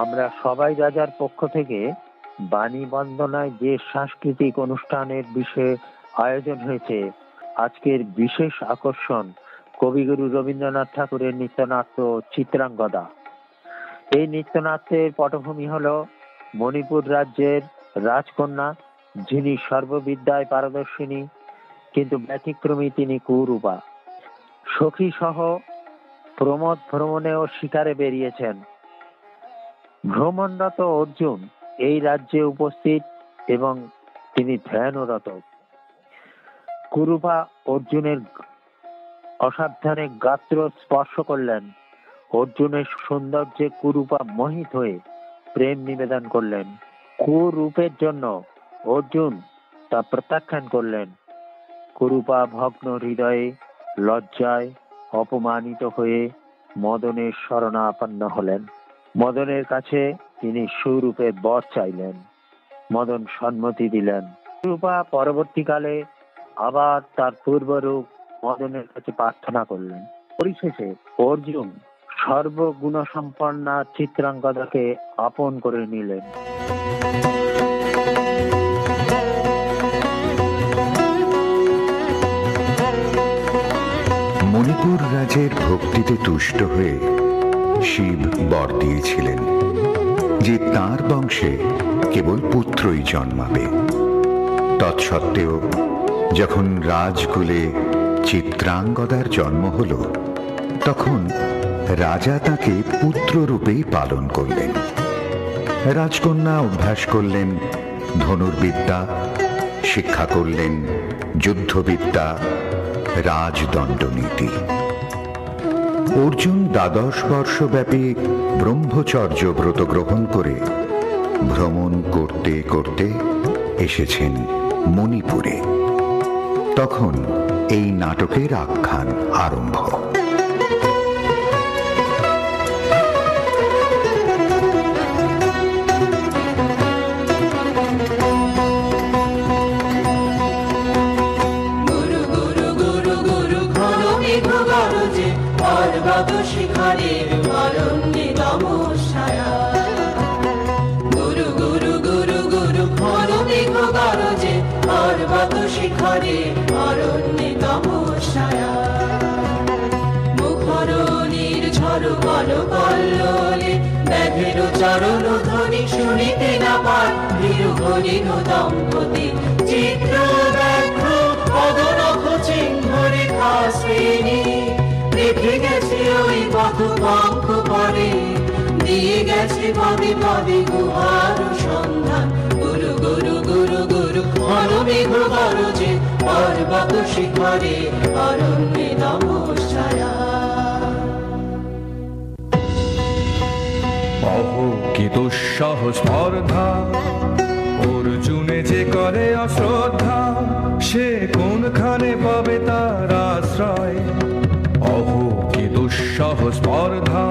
আমরা সবাই রাজার পক্ষ থেকে বাণী বন্দনায় যে সাংস্কৃতিক অনুষ্ঠানের বিষয়ে আয়োজন হয়েছে, আজকের বিশেষ আকর্ষণ কবিগুরু রবীন্দ্রনাথ ঠাকুরের নৃত্যনাট্য চিত্রাঙ্গদা। এই নৃত্যনাট্যের পটভূমি হল মণিপুর রাজ্যের রাজকন্যা, যিনি সর্ববিদ্যায় পারদর্শিনী, কিন্তু ব্যতিক্রমী তিনি কুরূপা। সখী সহ প্রমোদ ভ্রমণে ও শিকারে বেরিয়েছেন। ভ্রমণরত অর্জুন এই রাজ্যে উপস্থিত এবং তিনি ধ্যানরত। কুরূপা অর্জুনের অসাবধানে গাত্র স্পর্শ করলেন। অর্জুনের সৌন্দর্যে কুরূপা মোহিত হয়ে প্রেম নিবেদন করলেন। কুরূপের জন্য অর্জুন তা প্রত্যাখ্যান করলেন। কুরূপা ভগ্ন হৃদয়ে লজ্জায় অপমানিত হয়ে মদনের শরণাপন্ন হলেন। মদনের কাছে তিনি সুরূপে বর চাইলেন। মদন সম্মতি দিলেন। কুরূপা পরবর্তীকালে আবার তার পূর্বরূপ মদনের কাছে প্রার্থনা করলেন। পরিশেষে অর্জুন সর্বগুণসম্পন্না চিত্রাঙ্গদাকে আপন করে নিলেন। মণিপুর রাজের ভক্তিতে তুষ্ট হয়ে শিব বর দিয়েছিলেন যে তাঁর বংশে কেবল পুত্রই জন্মাবে। তৎসত্ত্বেও যখন রাজকুলে চিত্রাঙ্গদার জন্ম হল, তখন রাজা তাকে পুত্ররূপেই পালন করলেন। রাজকন্যা অভ্যাস করলেন ধনুর্বিদ্যা, শিক্ষা করলেন যুদ্ধবিদ্যা, রাজদণ্ডনীতি। অর্জুন 12 বর্ষব্যাপী ব্রহ্মচর্য ব্রত গ্রহণ করে ভ্রমণ করতে করতে এসেছেন মণিপুরে। তখন এই নাটকের আখ্যান আরম্ভ। শিখরের অরণ্যে তমস্ছায়া, গুরু গুরু গুরু গুরু ঘন মেঘ গরজে পর্বত শিখরে অরণ্যে তমস্ছায়া। মুখর নির্ঝর বল কল্লোলে ব্যাঘের চরণ ধ্বনি শুনিতে না পায় ভীরু হরিণ দম্পতি চিত্র ব্যাঘ্র পদনখ চিহ্ন রেখা শ্রেণী রেখে গেছে ওই পথ পঙ্খ পরে, দিয়ে গেছে পদে পদে গুহার সন্ধান। গুরু গুরু গুরু গুরু ঘন মেঘ গরজে পর্বত শিখরে অরণ্যে তমস্ছায়া। অহো কি দুঃসহ স্পর্ধা, অর্জুনে যে করে অশ্রদ্ধা, সে কোনখানে পাবে তার আশ্রয়। অহো কি দুঃসহ স্পর্ধা,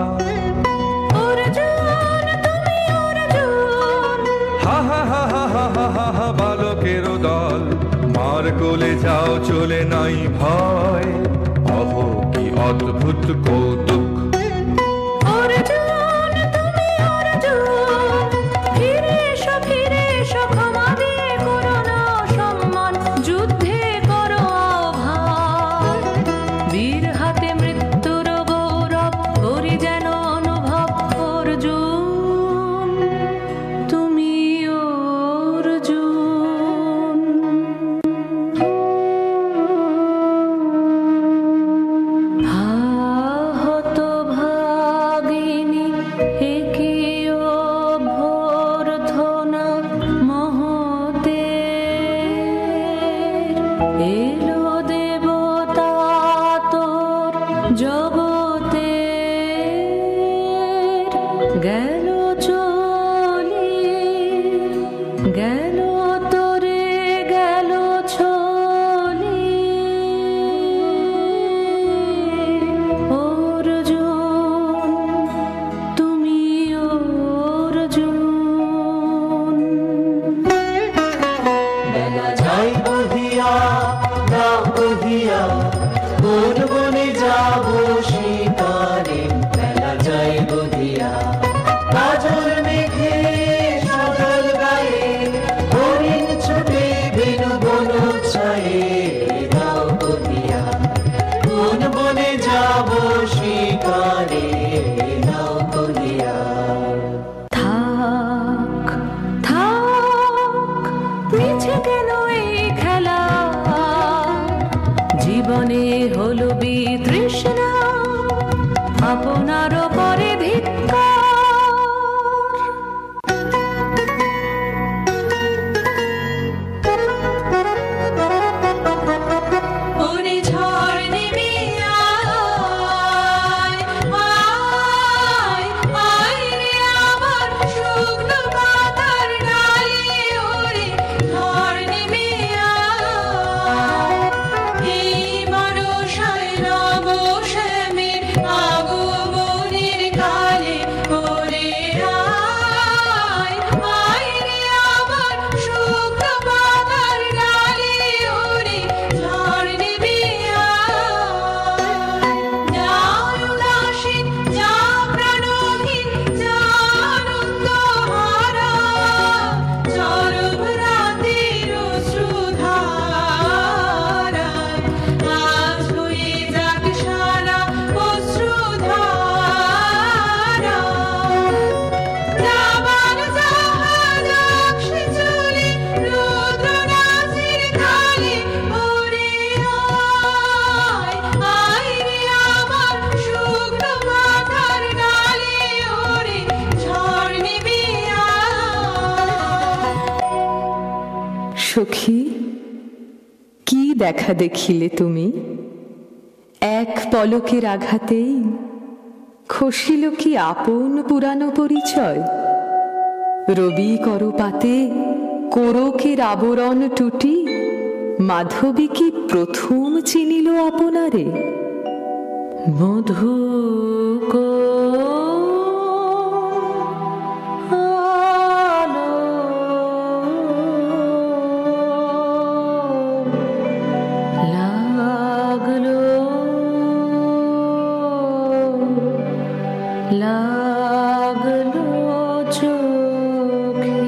হা হা হা হা হা হা হা হা, বালকের দল মার কোলে যাও চলে নাই ভয়। অহো কি অদ্ভুত কৌতুক, হা সখী, কি দেখা দেখিলে তুমি? এক পলকের আঘাতেই খসিল কি আপন পুরানো পরিচয়? রবি করপাতে কোরকের আবরণ টুটি মাধবী কি প্রথম চিনিল আপনারে? মধু লাগলো চোখে,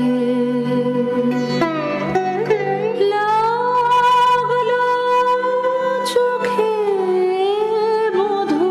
লাগলো চোখে মধু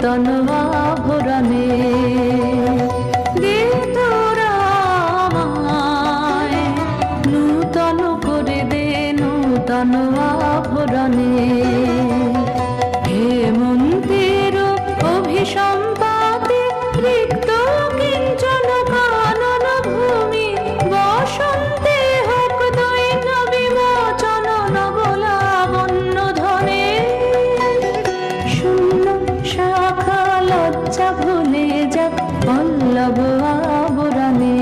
নূতন আভরণে দে তোরা আমায় নূতন করে দে নূতন আভরণে হেমন্তের অভিসম্পাতে রিক্ত কিঞ্চন কানন ভূমি বসন্তে হোক দৈন বিমোচন নবলাবণ্য ধনে শূন্য শাখা লজ্জা ভুলে যাক পল্লব আবরণে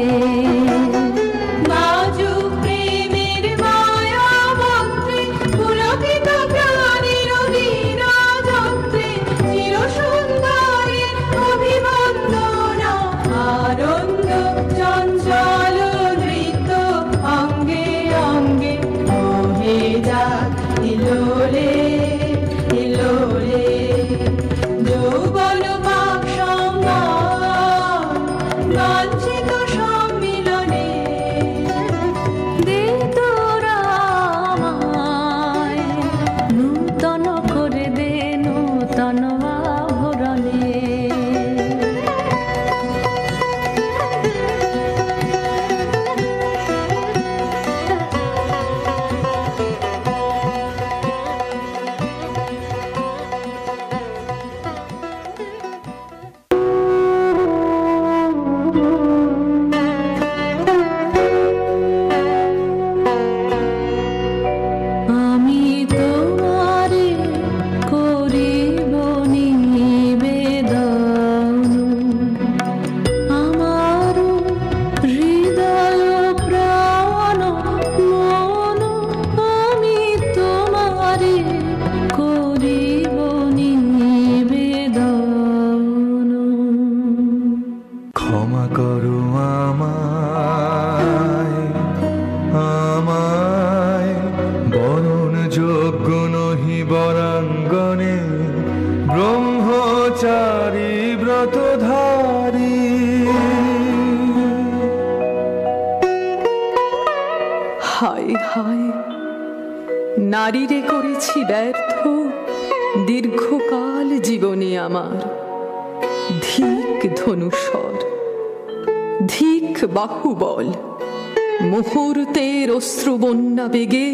নাজুক প্রেমের মায়া মন্ত্রে পুলকিত প্রাণের বীরাযন্ত্রে চির সুন্দরের অভিবন্দনা আনন্দ চঞ্চল নৃত্য অঙ্গে অঙ্গে বহে যাক ইলোলে ইলোলে যৌবন পাক সংগ্রাম বাঞ্ছিত সম্মিলনে দে তোরা আমায় নূতন করে দে নূতন আভরণে আমি তোমারে করিব নিবেদন আমার হৃদয় প্রাণ মন আমি তোমারে করিব নিবেদন ক্ষমা করো আমায় আমায় বরণ যোগ্য নহি বরাঙ্গনে ব্রহ্মচারী ব্রতধারী হায় হায় নারীরে করেছি ব্যর্থ দীর্ঘকাল জীবনে আমার ধিক ধনুষর ধিক বাহুবল মুহূর্তের অশ্রুবন্যা বেগে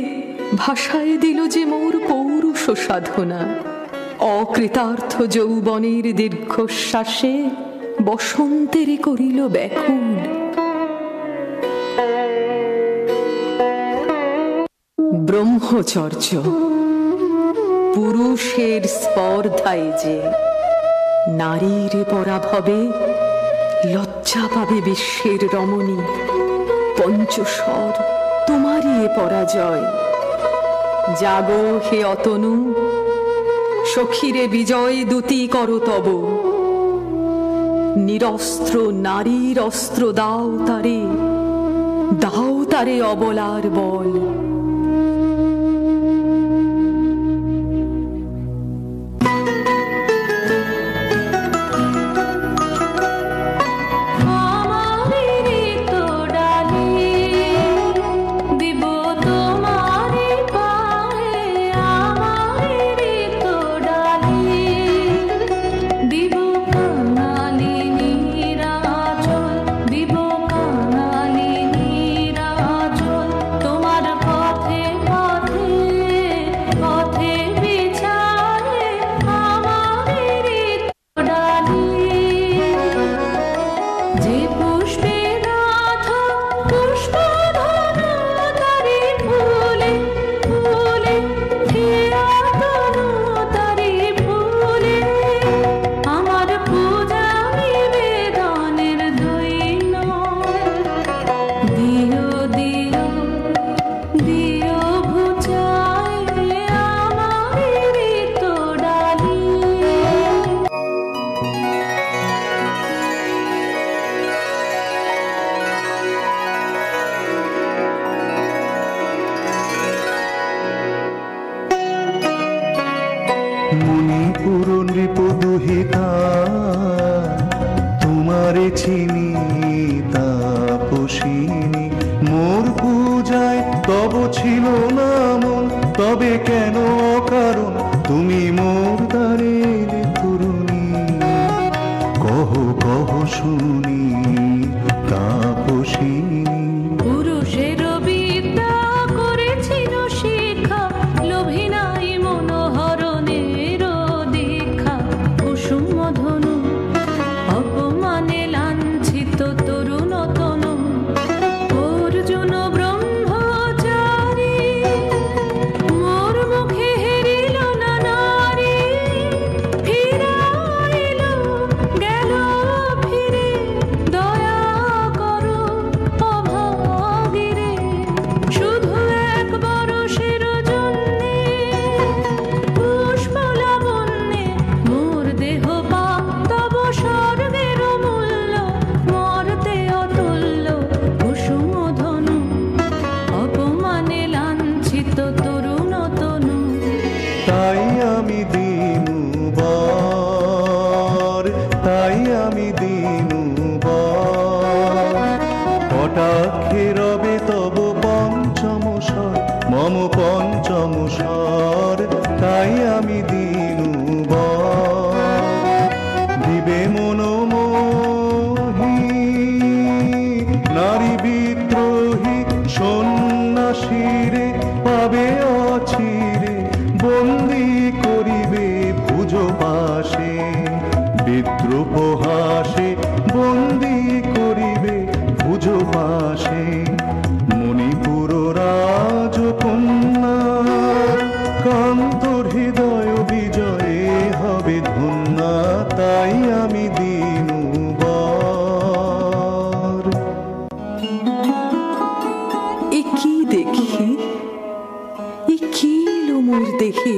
ভাষায় দিল যে মোর পৌরুষ সাধনা অকৃতার্থ যৌবনের দীর্ঘশ্বাসে বসন্তের করিল ব্যাকুল ব্রহ্মচর্য পুরুষের স্পর্ধায় যে নারীর পরাভবে লজ্জা পাবে বিশ্বের রমণী পঞ্চস্বর তোমারই এ পরাজয় জাগো হে অতনু সখীরে বিজয় দূতি করো তব নিরস্ত্র নারীর অস্ত্র দাও তারে অবলার বল মণিপুর নৃপদুহিতা তোমারে চিনি তাপসিনী মোর পূজায় তব ছিল না মন তবে কেন কারণ তুমি মোর দ্বারের তরুণী শুনি তাপসিনী। পুরুষের বিদ্যা করেছিল শিক্ষা, লোভী নাই মনোহরণের দীক্ষা। কুসুম ধনু অপমানে লাঞ্ছিত তরুণ তনু, অর্জুন ব্রহ্মচারী মোর মুখে হেরিল না নারী। ফিরাইল গেল ফিরে দয়া করো অভাগীরে। শুধু এক বরষের জন্যে পুষ্প লাবণ্যে মোর দেহ পাপ, তব স্বর্গের মূল্য মর্তে অতুল্য। কুসুম ধনু অপমানে লাঞ্ছিত তরুণ তনু। তাই আমি দিনুবর, তাই আমি দিনুবর। কটাক্ষে রবে তব পঞ্চম স্বর, মম পঞ্চম স্বর। তাই আমি দিনুবর। দিবে মনোমোহী নারী বিদ্রোহী সন্ন্যাসীরে পাবে অচিরে, বন্দি করিবে ভুজ পাশে। বিদ্রুপ হাসে বন্দি করিবে ভুজ পাশে। মণিপুর রাজকন্যা কান্তর হৃদয় বিজয়ে হবে ধন্যা। তাই আমি দিনুবর। এ কি দেখি, এ কি এলো মোর দেহে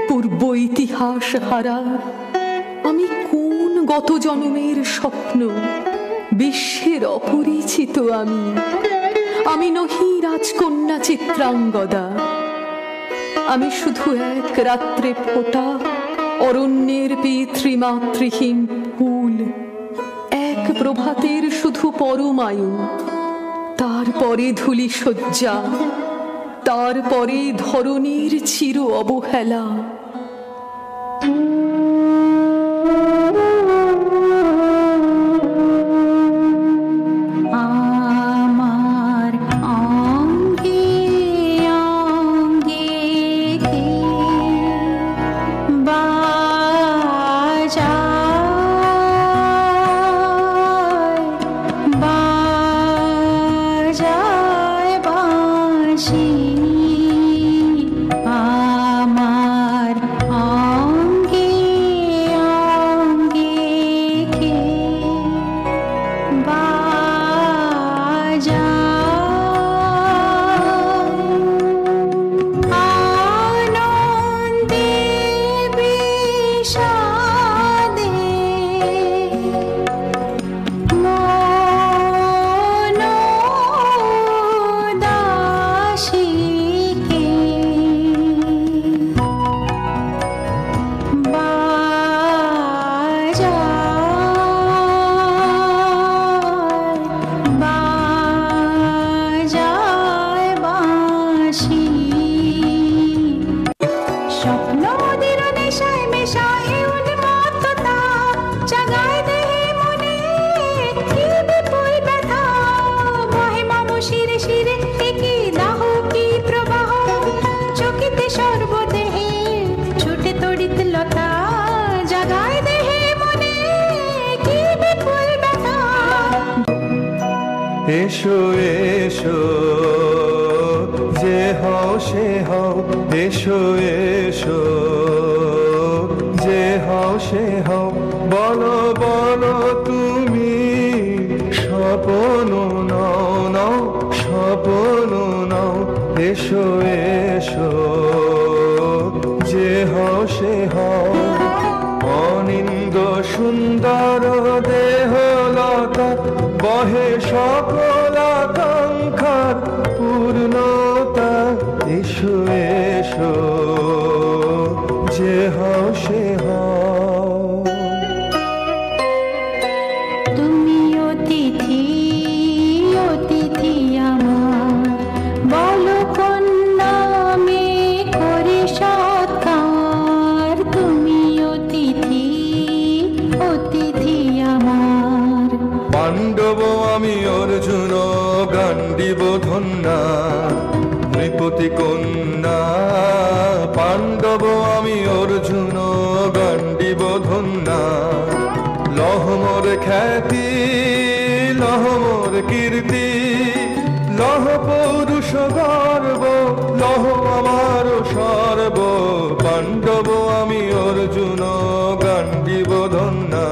পূর্ব ইতিহাস হারা। আমি কোন গত জন্মের স্বপ্ন, বিশ্বের অপরিচিত আমি। আমি নহি রাজকন্যা চিত্রাঙ্গদা, আমি শুধু এক রাত্রে ফোটা অরণ্যের পিতৃমাতৃহীন ফুল। এক প্রভাতের শুধু পরমায়ু, তারপরে ধূলি শয্যা, তারপরে ধরণীর চির অবহেলা। আমার অঙ্গে অঙ্গে কে বাজায় বাজায় বাঁশি। আমার অঙ্গে অঙ্গে কে বাজায় আনন্দে বিষাদে মন দাসীকে বাজায় বাঁশি। স্বপ্ন ওদের নেশায় মেশায় উন্মত্ততা, জাগায় দেহে মনে কি বিপুল ব্যথা। বহে মম শিরে শিরে কি দাহ কি প্রবাহ, চকিতে সর্বদেহে ছুটে তড়িৎ লতা। জাগায় দেহে মনে কি বিপুল ব্যথা। এসো এসো যে হও সে হও, এসো এসো যে হও সে হও। বলো বলো তুমি স্বপ্ন নাও নাও, স্বপ্ন নাও। এসো এসো যে হও সে হও। অনিন্দ সুন্দর দেহলতা বহে সকল আকাঙ্ক্ষার পূর্ণতা। এসো এসো যে হও সে হও। তুমি অতিথি অতিথি আমার, বলো কোন নামে করি সৎকার। তুমি অতিথি অতিথি আমার। পাণ্ডব আমি অর্জুন গান্ডীব ধন্যা নৃপতি কন্যা পাণ্ডব আমি অর্জুন গান্ডীব ধন্যা লহ মোর খ্যাতি লহ মোর কীর্তি লহ পৌরুষ গর্ব লহ আমার সর্ব পাণ্ডব আমি অর্জুন গান্ডীব ধন্যা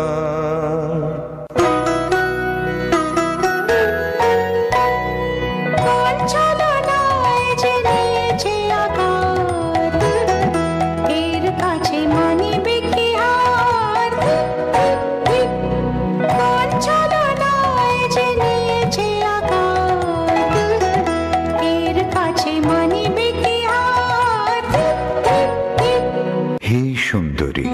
সুন্দরী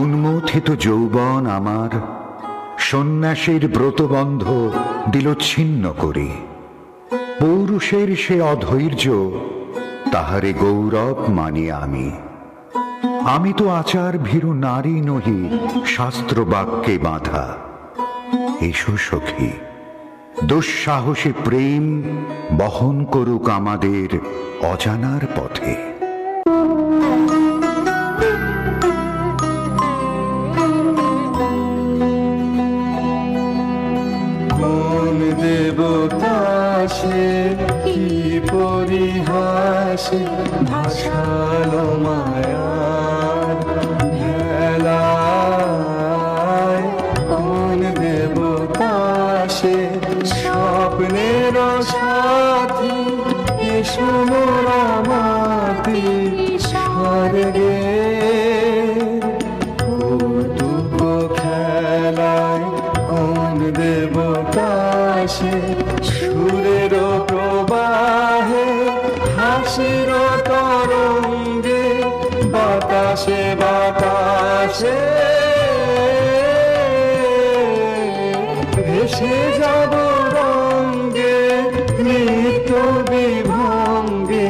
উন্মথিত যৌবন আমার সন্ন্যাসীর ব্রতবন্ধ দিল ছিন্ন করে পৌরুষের সে অধৈর্য তাহারে গৌরব মানি আমি তো আচার ভীরু নারী নহি শাস্ত্র বাক্যে বাঁধা এসো সখী দুঃসাহসী প্রেম বহন করুক আমাদের অজানার পথে কি পরিহাসে ভাসালো মায়ার ভেলায় কোন দেবতা সে স্বপ্নের সাথী এসো মোরা মাটি স্বর্গে কৌতুক খেলায় কোন দেবতা সে সুরের প্রবাহে হাসির তরঙ্গে বাতাসে বাতাসে ভেসে যাব রঙ্গে নিত্য বিভঙ্গে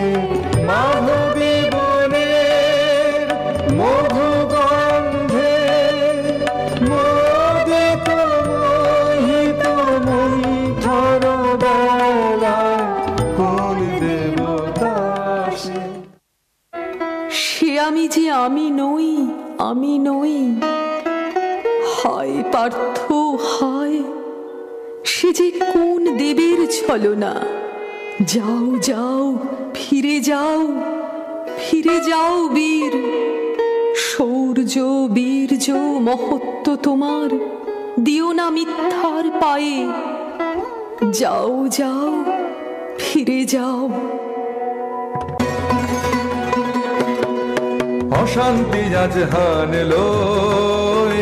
মাধবী বনের মধুগন্ধে মোদিত মোহিত মন্থর বেলায় কোন দেবতা সে আমি যে আমি নই হায় পার্থ হায় সে যে কোন দেবের ছলনা যাও যাও ফিরে যাও বীর শৌর্য বীর্য মহত্ব তোমার দিও না মিথ্যার পায়ে যাও যাও ফিরে যাও অশান্তি আজ হানলো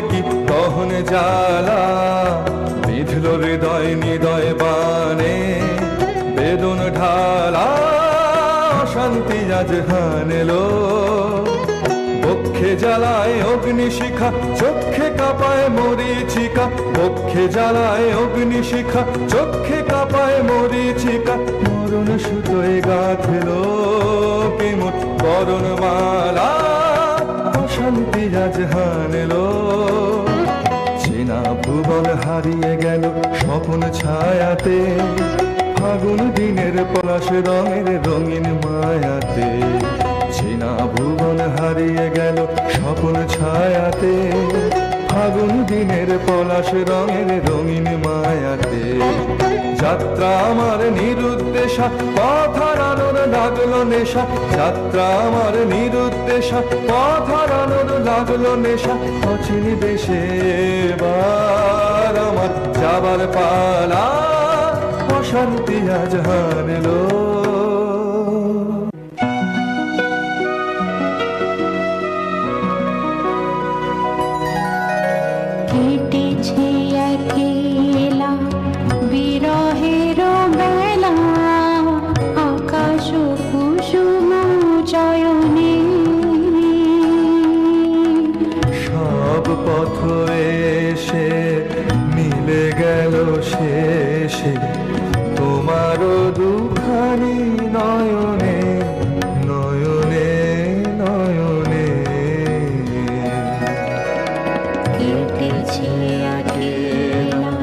কি কহন জ্বালা বিধল হৃদয় নিদয় বানে বেদন ঢালা অশান্তি আজ হানলো বক্ষে জ্বালায় অগ্নিশিখা চক্ষে কাঁপায় মরীচিকা বক্ষে জ্বালায় অগ্নিশিখা চক্ষে কাঁপায় মরীচিকা মরণ সুতোয় গাঁথলো কেমন বরণ মালা অশান্তি আজ হানলো চেনা ভুবন হারিয়ে গেল স্বপ্ন ছায়াতে ফাগুন দিনের পলাশ রঙের রঙিন মায়াতে চেনা ভুবন হারিয়ে গেল স্বপ্ন ছায়াতে ফাগুন দিনের পলাশ রঙের রঙিন মায়াতে যাত্রা আমার নিরুদ্দেশা পথ হারানোর লাগলো নেশা যাত্রা আমার নিরুদ্দেশা পথ হারানোর লাগলো নেশা অচিন দেশে এবার আমার যাবার পালা অশান্তি আজ হানলো কেটেছে একলা বিরহের বেলা আকাশ কুসুম চয়নে সব পথ এসে মিলে গেল শেষে তোমারও দুখানি নয়নে নয়নে নয়নে কেটেছে একলা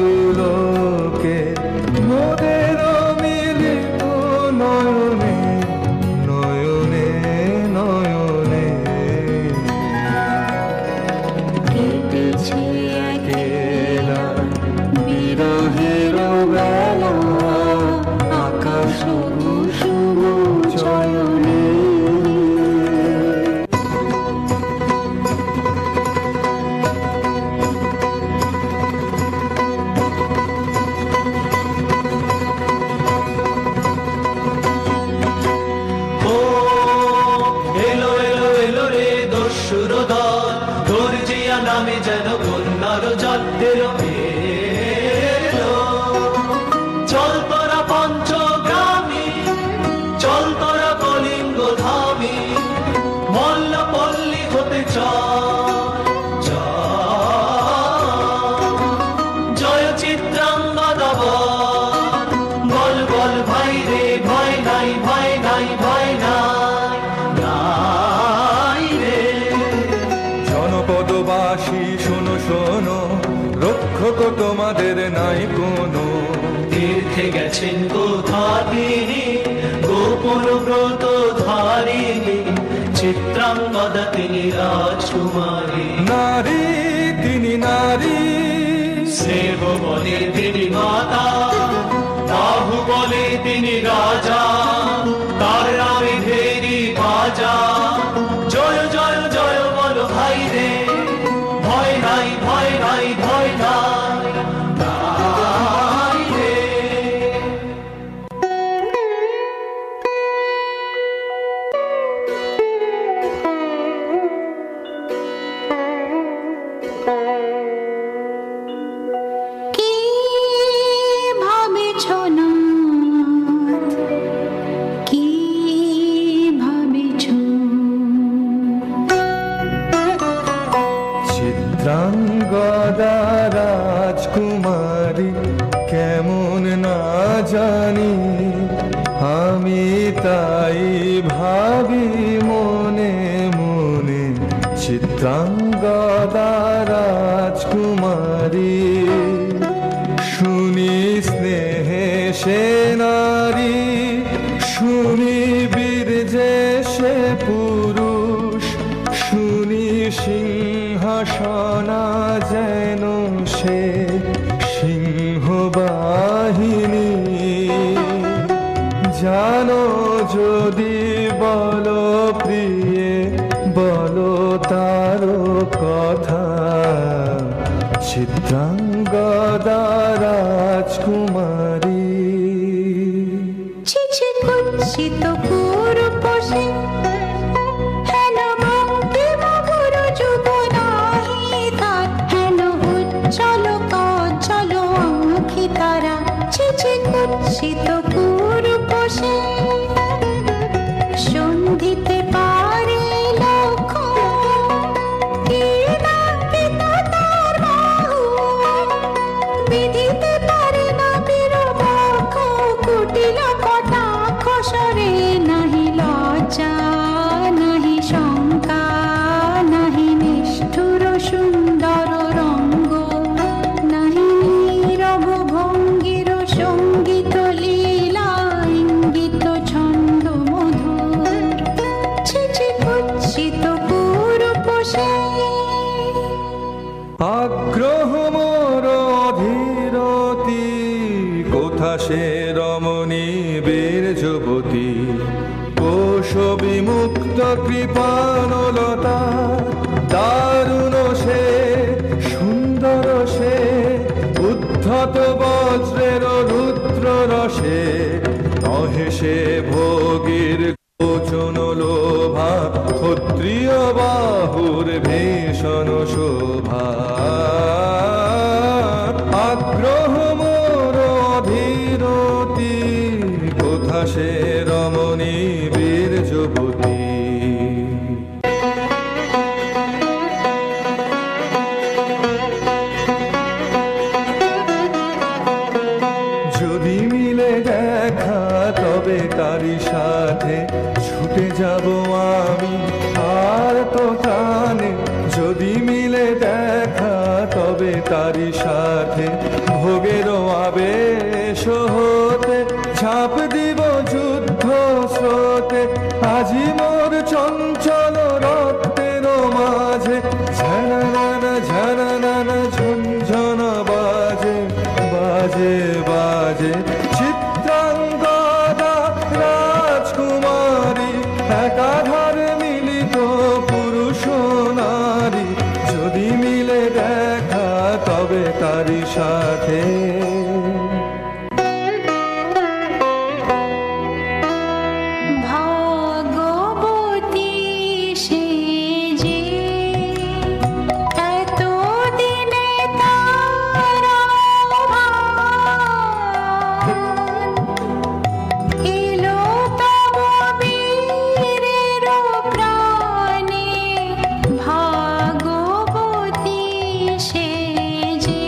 পুলকে মোদের মিলিত নয়নে নয়নে নয়নে কেটেছে একেলা বিরহের বেলা আকাশ কুসুম চয়নে। ও এলো এলো এলো রে দস্যুর দল, তোর জিয়া নামে যেন বন্যার জল এলো এলো। চল তোরা পঞ্চগ্রামী, চল তোরা কলিঙ্গ ধামী, মল্ল পল্লী হতে চল চল। জয় চিত্রাঙ্গদা বল বল ভাই রে, ভয় নাই ভয় নাই ভয় নাই নাই রে। জনপদবাসী শোনো শোনো, রক্ষক তোমাদের নাই কোনো। তীর্থে গেছেন কোথা তিনি, গোপন ব্রত ধারিণী, চিত্রাঙ্গদা তিনি রাজকুমারী। নারী তিনি নারী, স্নেহ বলে তিনি মাতা, বাহু বলে তিনি রাজা, তার নামে ভেরি বাজা। জয় জয় জয় বল ভাই রে, ভয় নাই ভয় নাই ভয় নাই নাই রে। কি ভাবেছ নাথ, কি ভাবেছ? চিত্রাঙ্গদা রাজকুমারী কেমন না জানি, আমি তাই ভাবি মনে মনে। চিত্রাঙ্গদা রাজকুমারী শুনি স্নেহে সে নারী, শুনি বীর যে সে পুরুষ, শুনি সিংহাসনা যেন সে সিংহবাহিনী। জানো যদি বলো প্রিয়ে, বলো তার কথা। চিত্রাঙ্গদা রাজকুমারী ছিছি কুৎসিত পুরুষে, হেন ভঙ্গিমা গুরু যুব নাহি তার, হেন উজ্জ্বল কজ্জ্বল আঁখি তারা। ছিছি কুৎসিত পুরুষে, সন্ধিতে পারে লক্ষণ, কি নাঙ্কিত তার বাহু, বিধিতে পারে না বীরবক্ষ, কুটিল কটাক্ষ স্বরে নাহি লজ্জা নাহি শঙ্কা, নাহি নিষ্ঠুর সুন্দর রঙ্গ, নাহি নীরব ভঙ্গির সঙ্গীত লীলা ইঙ্গিত ছন্দ মধুর। ছিছি কুৎসিত পুরুষে, আগ্রহ মোর অধীরতি, কোথা সে রমণী বীর যুবতী। কোশ বিমুক্ত কৃপানলতা, দারুণ সে সুন্দর সে, উদ্ধত বজ্রের রুদ্র রসে। নহে সে ভোগীর কোচন লোভা, ক্ষত্রিয় বাহুর ভীষণ শোভা। আগ্রহ মোর অধীরতি, কোথা সে রমণী বীর যুবতী। যদি মিলে দেখা তবে তারি সাথে ছুটে যাব আমি আর তো টানে। যদি মিলে দেখা তবে তারি সাথে ভোগ আবেশ হতে ঝাঁপ দিব যুদ্ধ স্রোতে, আজি মোর চঞ্চল রক্তের মাঝে ঝানানা ঝানানা ঝনঝনা বাজে বাজে বাজে। চিত্রাঙ্গদা রাজকুমারী একাধার মিলিত পুরুষ নারী, যদি মিলে দেখা তবে তারি সাথে। ভাগবতী সে যে এত দিনে তার এলো তব বীরের প্রাণে, ভাগবতী সে যে।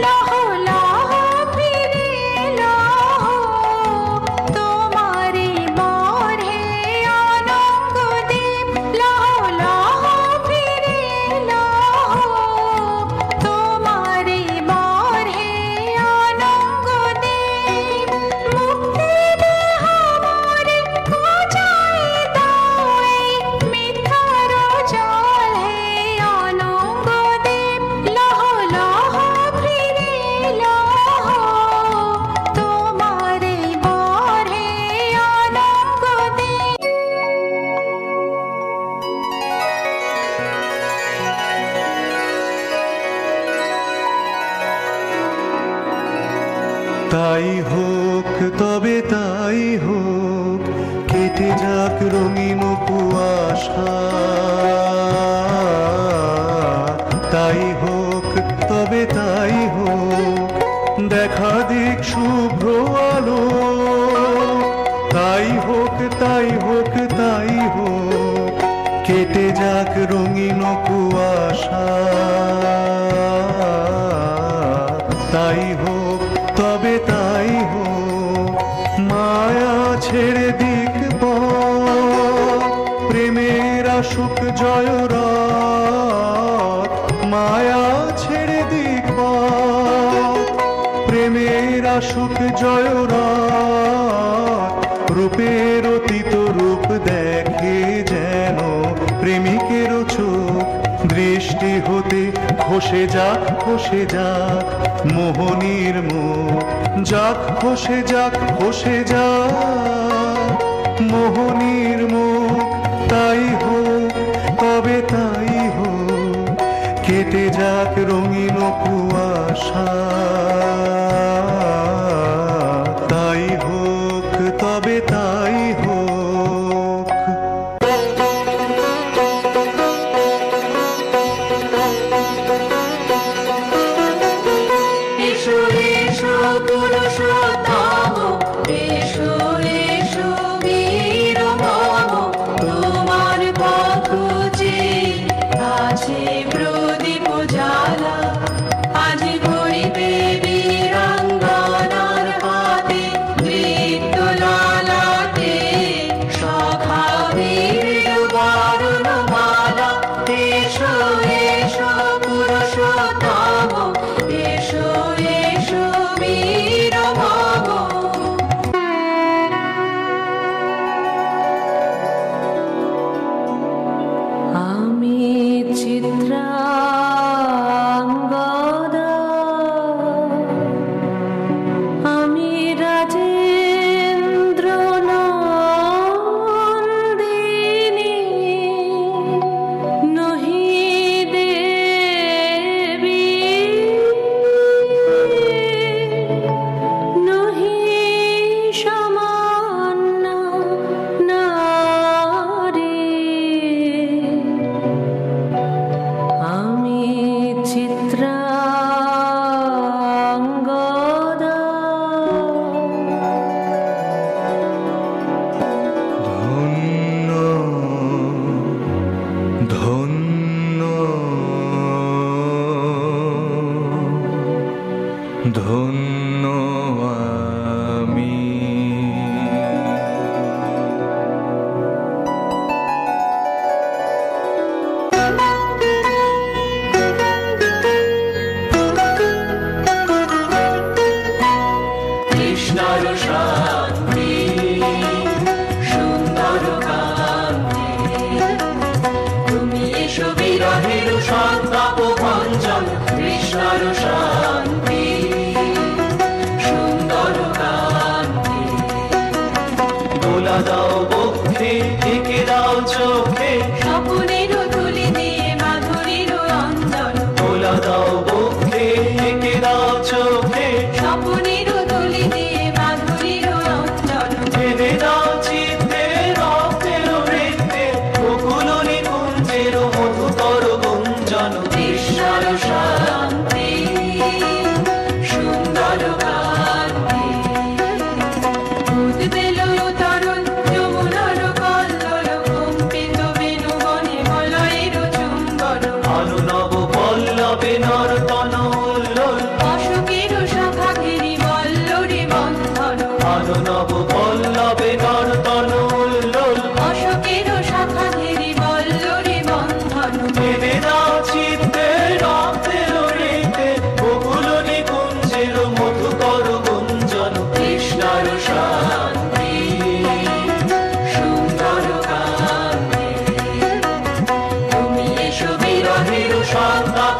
লহ লহ ফিরে লহ তোমারি বরে অনঙ্গদেব, লহ লহ ফিরে লহ তোমারি বরে অনঙ্গদেব। মুক্তি দেহ মোরে খোঁজাই দাও এই মিথ্যার জল হে অনঙ্গদেব, লহ লহ ফিরে লহ তোমারি বরে অনঙ্গদেব। তাই হোক তবে তাই হোক, কেটে যাক রঙিন কুয়াশা। তাই হোক তবে তাই হোক, দেখা দিক শুভ্র আলো। তাই হোক তাই হোক তাই হোক, কেটে যাক রঙিন কুয়াশা। তাই হোক তবে তাই হোক, মায়া ছেড়ে দিক পথ, প্রেমের আসুক জয়রাত। মায়া ছেড়ে দিক পথ, প্রেমের আসুক জয়রাত। রূপের অতীত রূপ দেখে যেন প্রেমিকের চোখ, দৃষ্টি হতে খসে যাক খসে যাক মোহনীর মুখ। যাক খসে যাক খসে যাক মোহনীর মুখ। তাই হোক তবে তাই হোক, কেটে যাক রঙিন কুয়াশা। তাই হোক তবে তাই হোক। এসো এসো পুরুষোত্তম, এসো এসো বীর মম, তোমার পথ চেয়ে আছে প্রদীপ জ্বালা। আজ ভরিবে বীরাঙ্গনার হাতে নৃত্য লালাতে, সখা বীর বরণমালা। এসো এসো পুরুষোত্তম, এসো এসো বীর মম। আমি চিত্রাঙ্গদা, আমি রাজেন্দ্র নন্দিনী, নহি দেবী নহি সামান্য নারী। আমি চিত্রাঙ্গদা। ধন্য ধন্য ধন্য আমি। বিরহের সন্তাপ ভঞ্জন কৃষ্ণার শান্তি সুন্দর কান্তি দোলা দাও বক্ষে একে দাও চোখে স্বপনের তুলি দিয়ে মাধুরীর অঞ্জন দোলা দাও বক্ষে একে দাও চোখে স্বপনের তুলি দিয়ে মাধুরীর অঞ্জন ভেবে দাও চিত্তে রক্তের বৃত্তে বকুল নিকুঞ্জের মধুকর গুঞ্জন কৃষ্ণার শান্তি সুন্দর কান্তি উদ্বেল তরুণ যমুনার কল্লোল কম্পিত বেণুবনে মলয়ের চুম্বন অনুনব পল্লবে নর্তন উল্লোল অশোকের শাখা ঘেরি বল্লরে বন্ধন অনুনব পল্লবে নর্তন উল্লোল অশোকের শাখা ঘেরি বল্লরে বন্ধন ভেবে দাও চিত্তে রক্তের হৃদে বকুল নিকুঞ্জের মধুকর গুঞ্জন কৃষ্ণার শান্তি সুন্দর কান্তি তুমি এসো বিরহের সন্তাপ